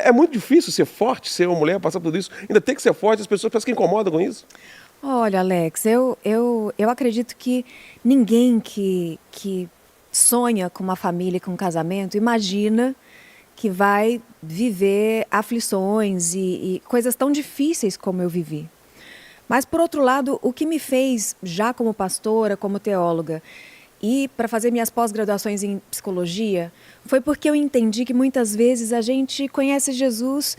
É muito difícil ser forte, ser uma mulher, passar por tudo isso. Ainda tem que ser forte, as pessoas parecem que incomodam com isso. Olha, Alex, eu acredito que ninguém que sonha com uma família, e com um casamento, imagina que vai viver aflições e coisas tão difíceis como eu vivi. Mas, por outro lado, o que me fez, já como pastora, como teóloga, e para fazer minhas pós-graduações em psicologia, foi porque eu entendi que muitas vezes a gente conhece Jesus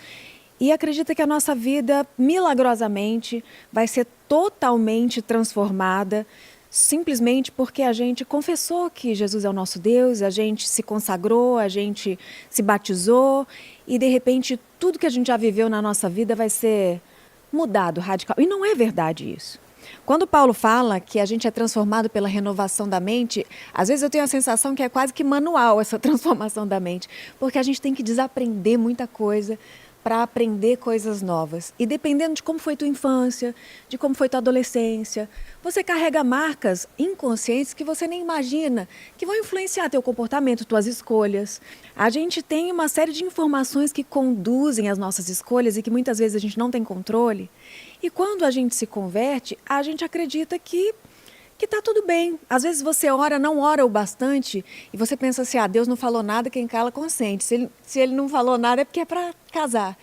e acredita que a nossa vida, milagrosamente, vai ser totalmente transformada simplesmente porque a gente confessou que Jesus é o nosso Deus, a gente se consagrou, a gente se batizou e, de repente, tudo que a gente já viveu na nossa vida vai ser mudado radical. E não é verdade isso. Quando Paulo fala que a gente é transformado pela renovação da mente, às vezes eu tenho a sensação que é quase que manual essa transformação da mente, porque a gente tem que desaprender muita coisa para aprender coisas novas. E dependendo de como foi tua infância, de como foi tua adolescência, você carrega marcas inconscientes que você nem imagina, que vão influenciar teu comportamento, tuas escolhas. A gente tem uma série de informações que conduzem as nossas escolhas e que muitas vezes a gente não tem controle. E quando a gente se converte, a gente acredita que está tudo bem. Às vezes você ora, não ora o bastante, e você pensa assim, Deus não falou nada, quem cala consente. Se ele não falou nada é porque é para casar.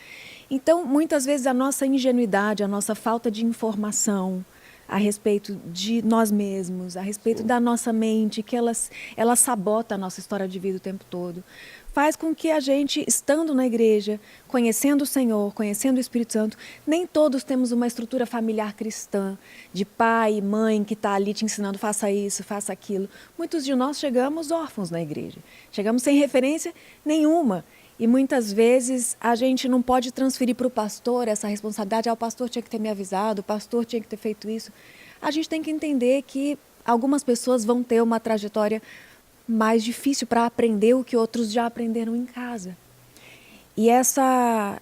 Então, muitas vezes a nossa ingenuidade, a nossa falta de informação a respeito de nós mesmos, a respeito da nossa mente, que ela sabota a nossa história de vida o tempo todo, faz com que a gente, estando na igreja, conhecendo o Senhor, conhecendo o Espírito Santo, nem todos temos uma estrutura familiar cristã, de pai e mãe que está ali te ensinando, faça isso, faça aquilo. Muitos de nós chegamos órfãos na igreja, chegamos sem referência nenhuma. E muitas vezes a gente não pode transferir para o pastor essa responsabilidade. O pastor tinha que ter me avisado, o pastor tinha que ter feito isso. A gente tem que entender que algumas pessoas vão ter uma trajetória mais difícil para aprender o que outros já aprenderam em casa. E essa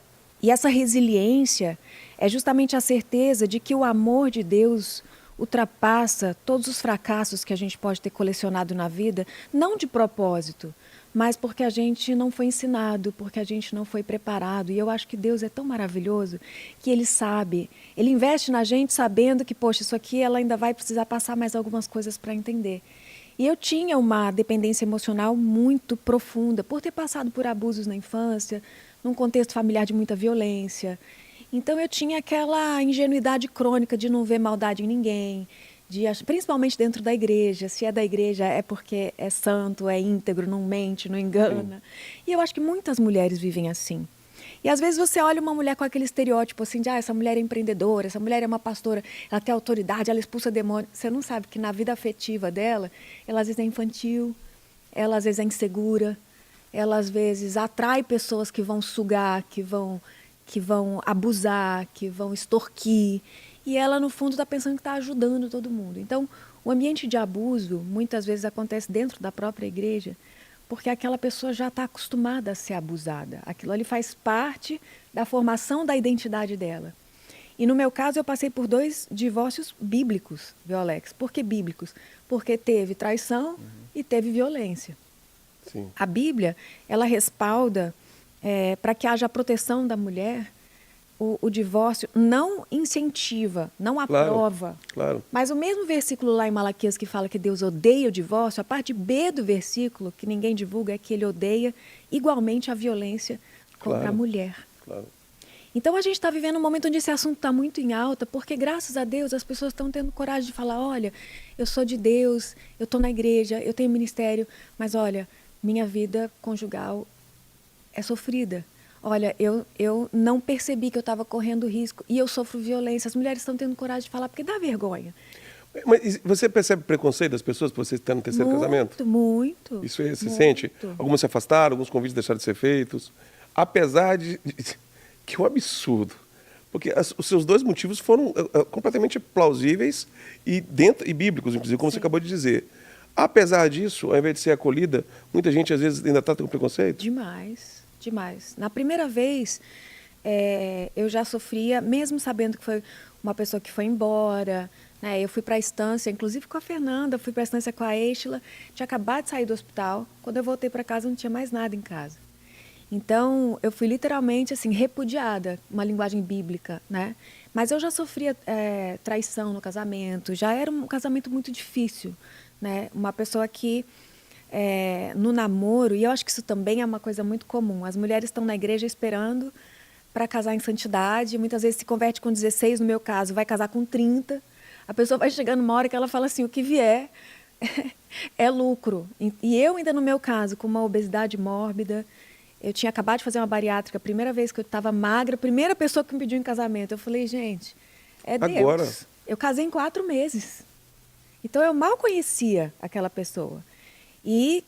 resiliência é justamente a certeza de que o amor de Deus ultrapassa todos os fracassos que a gente pode ter colecionado na vida, não de propósito, mas porque a gente não foi ensinado, porque a gente não foi preparado. E eu acho que Deus é tão maravilhoso que Ele sabe, Ele investe na gente sabendo que, poxa, isso aqui ela ainda vai precisar passar mais algumas coisas para entender. E eu tinha uma dependência emocional muito profunda, por ter passado por abusos na infância, num contexto familiar de muita violência. Então eu tinha aquela ingenuidade crônica de não ver maldade em ninguém, principalmente dentro da igreja. Se é da igreja é porque é santo, é íntegro, não mente, não engana. E eu acho que muitas mulheres vivem assim. E às vezes você olha uma mulher com aquele estereótipo assim de essa mulher é empreendedora, essa mulher é uma pastora, ela tem autoridade, ela expulsa demônio. Você não sabe que na vida afetiva dela, ela às vezes é infantil, ela às vezes é insegura, ela às vezes atrai pessoas que vão sugar, que vão abusar, que vão extorquir. E ela, no fundo, está pensando que está ajudando todo mundo. Então, o ambiente de abuso, muitas vezes, acontece dentro da própria igreja, porque aquela pessoa já está acostumada a ser abusada. Aquilo ali faz parte da formação da identidade dela. E, no meu caso, eu passei por 2 divórcios bíblicos, viu, Alex? Por que bíblicos? Porque teve traição e teve violência. Sim. A Bíblia, ela respalda, para que haja a proteção da mulher. O divórcio não incentiva, não aprova. Claro. Mas o mesmo versículo lá em Malaquias que fala que Deus odeia o divórcio, a parte B do versículo, que ninguém divulga, é que ele odeia igualmente a violência contra a mulher. Claro. Então a gente está vivendo um momento onde esse assunto está muito em alta, porque graças a Deus as pessoas estão tendo coragem de falar, olha, eu sou de Deus, eu estou na igreja, eu tenho ministério, mas olha, minha vida conjugal é sofrida. Olha, eu não percebi que eu estava correndo risco e eu sofro violência. As mulheres estão tendo coragem de falar porque dá vergonha. Mas você percebe preconceito das pessoas por você estar no terceiro casamento? Muito. Isso aí você muito. sente? Algumas se afastaram, alguns convites deixaram de ser feitos. Apesar de que é um absurdo. Porque os seus 2 motivos foram completamente plausíveis e bíblicos, inclusive, como você acabou de dizer. Apesar disso, ao invés de ser acolhida, muita gente às vezes ainda trata com preconceito? Demais. Na primeira vez, eu já sofria, mesmo sabendo que foi uma pessoa que foi embora, né? Eu fui para a estância, inclusive com a Fernanda, fui para a estância com a Estela, tinha acabado de sair do hospital. Quando eu voltei para casa, não tinha mais nada em casa. Então, eu fui literalmente assim repudiada, uma linguagem bíblica, né? Mas eu já sofria traição no casamento, já era um casamento muito difícil, né? Uma pessoa que no namoro, e eu acho que isso também é uma coisa muito comum. As mulheres estão na igreja esperando para casar em santidade, muitas vezes se converte com 16, no meu caso, vai casar com 30. A pessoa vai chegando uma hora que ela fala assim, o que vier é lucro. E eu ainda no meu caso, com uma obesidade mórbida, eu tinha acabado de fazer uma bariátrica, a primeira vez que eu estava magra, a primeira pessoa que me pediu em casamento, eu falei, gente, é Agora, Deus. Eu casei em 4 meses. Então eu mal conhecia aquela pessoa. E,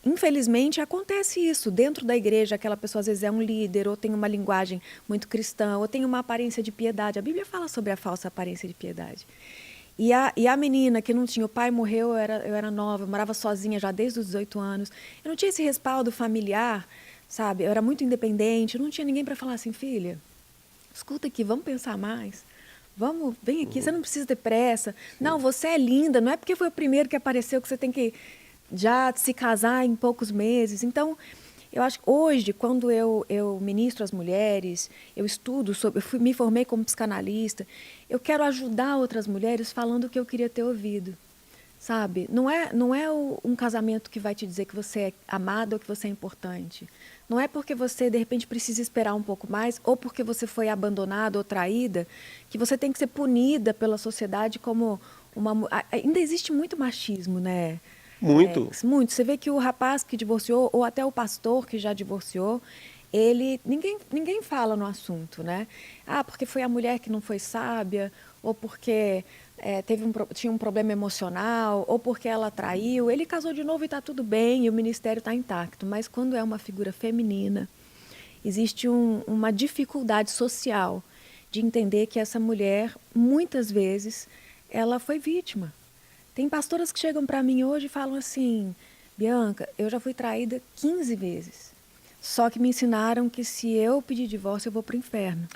infelizmente, acontece isso. Dentro da igreja, aquela pessoa às vezes é um líder, ou tem uma linguagem muito cristã, ou tem uma aparência de piedade. A Bíblia fala sobre a falsa aparência de piedade. E a menina que não tinha, o pai morreu, eu era nova, eu morava sozinha já desde os 18 anos. Eu não tinha esse respaldo familiar, sabe? Eu era muito independente, eu não tinha ninguém para falar assim, filha, escuta aqui, vamos pensar mais. Vamos, vem aqui, você não precisa ter pressa. Não, você é linda, não é porque foi o primeiro que apareceu que você tem que já se casar em poucos meses. Então, eu acho que hoje, quando eu ministro as mulheres, eu estudo sobre, me formei como psicanalista, eu quero ajudar outras mulheres falando o que eu queria ter ouvido, sabe? Não é um casamento que vai te dizer que você é amada ou que você é importante. Não é porque você, de repente, precisa esperar um pouco mais ou porque você foi abandonada ou traída que você tem que ser punida pela sociedade como uma... Ainda existe muito machismo, né? muito. Muito. Você vê que o rapaz que divorciou, ou até o pastor que já divorciou, ninguém fala no assunto, né? Ah, porque foi a mulher que não foi sábia, ou porque tinha um problema emocional, ou porque ela traiu. Ele casou de novo e está tudo bem, e o ministério está intacto. Mas quando é uma figura feminina, existe uma dificuldade social de entender que essa mulher, muitas vezes, ela foi vítima. Tem pastoras que chegam para mim hoje e falam assim, Bianca, eu já fui traída 15 vezes. Só que me ensinaram que se eu pedir divórcio, eu vou para o inferno.